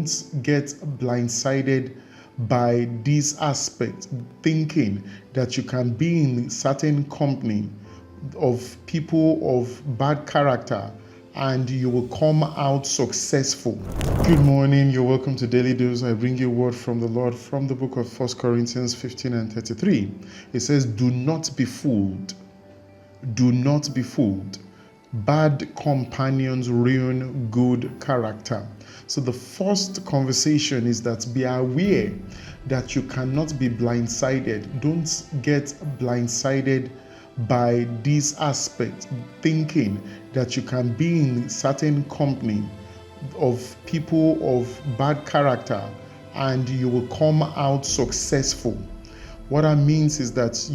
don't get blindsided by this aspect, thinking that you can be in certain company of people of bad character and you will come out successful. Good morning, you're welcome to Daily Dose. I bring you a word from the Lord from the book of 1 Corinthians 15 and 33. It says, do not be fooled. Do not be fooled. Bad companions ruin good character. So the first conversation is that be aware that you cannot be blindsided. Don't get blindsided by this aspect, thinking that you can be in certain company of people of bad character and you will come out successful. What that means is that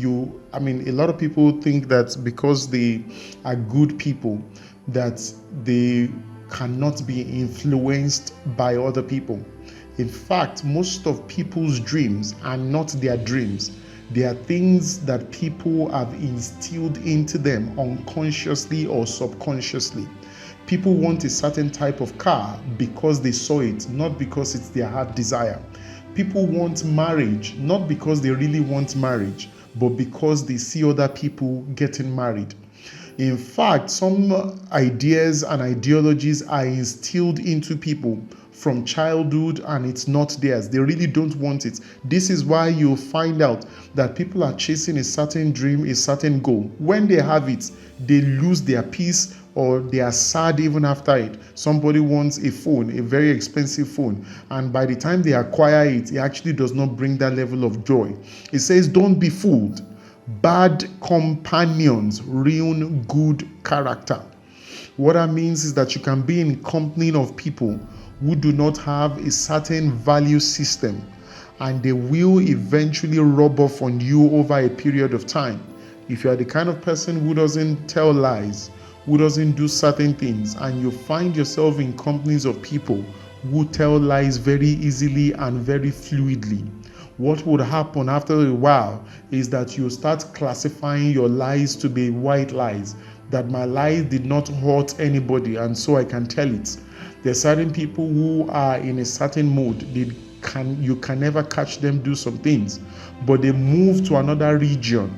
a lot of people think that because they are good people, that they cannot be influenced by other people. In fact, most of people's dreams are not their dreams. They are things that people have instilled into them unconsciously or subconsciously. People want a certain type of car because they saw it, not because it's their heart desire. People want marriage, not because they really want marriage, but because they see other people getting married. In fact, some ideas and ideologies are instilled into people from childhood and it's not theirs. They really don't want it. This is why you'll find out that people are chasing a certain dream, a certain goal. When they have it, they lose their peace or they are sad even after it. Somebody wants a phone, a very expensive phone, and by the time they acquire it, it actually does not bring that level of joy. It says, don't be fooled. Bad companions ruin good character. What that means is that you can be in company of people who do not have a certain value system, and they will eventually rub off on you over a period of time. If you are the kind of person who doesn't tell lies, who doesn't do certain things, and you find yourself in companies of people who tell lies very easily and very fluidly, what would happen after a while is that you start classifying your lies to be white lies, that my lies did not hurt anybody and so I can tell it. There are certain people who are in a certain mood. You can never catch them do some things, but they move to another region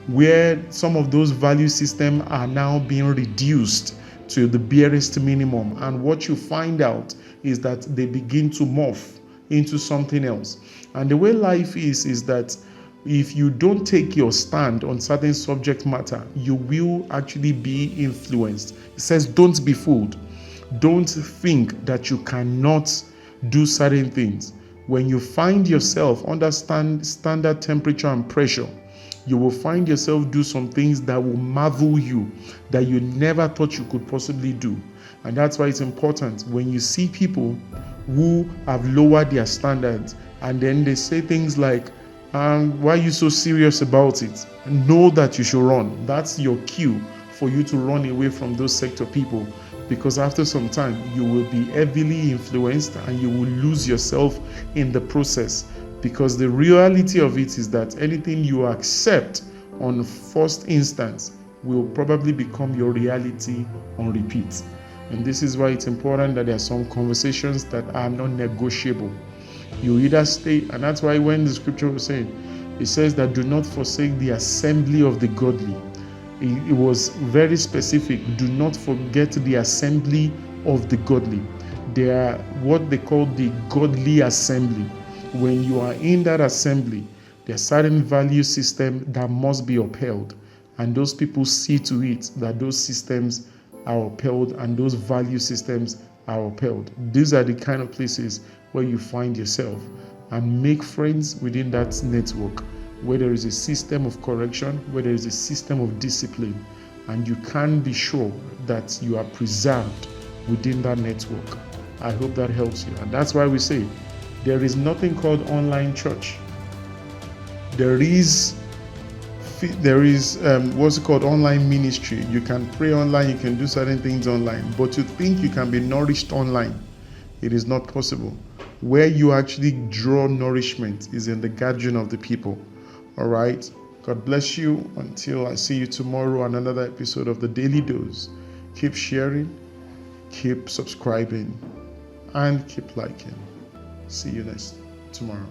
where some of those value systems are now being reduced to the barest minimum. And what you find out is that they begin to morph into something else. And the way life is that if you don't take your stand on certain subject matter, you will actually be influenced. It says, don't be fooled. Don't think that you cannot do certain things. When you find yourself under standard temperature and pressure, you will find yourself do some things that will marvel you, that you never thought you could possibly do. And that's why it's important when you see people who have lowered their standards and then they say things like, why are you so serious about it? Know that you should run. That's your cue for you to run away from those sector people, because after some time you will be heavily influenced and you will lose yourself in the process. Because the reality of it is that anything you accept on first instance will probably become your reality on repeat. And this is why it's important that there are some conversations that are non-negotiable. You either stay, and that's why when the scripture was saying, it says that do not forsake the assembly of the godly. It was very specific. Do not forget the assembly of the godly. They are what they call the godly assembly. When you are in that assembly, there are certain value systems that must be upheld. And those people see to it that those systems are upheld and those value systems are upheld. These are the kind of places where you find yourself, and make friends within that network where there is a system of correction, where there is a system of discipline, and you can be sure that you are preserved within that network. I hope that helps you. And that's why we say there is nothing called online church. There is what's called online ministry. You can pray online, you can do certain things online, but to think you can be nourished online, it is not possible. Where you actually draw nourishment is in the gathering of the people. All right. God bless you until I see you tomorrow on another episode of the Daily Dose. Keep sharing, keep subscribing, and keep liking. See you next tomorrow.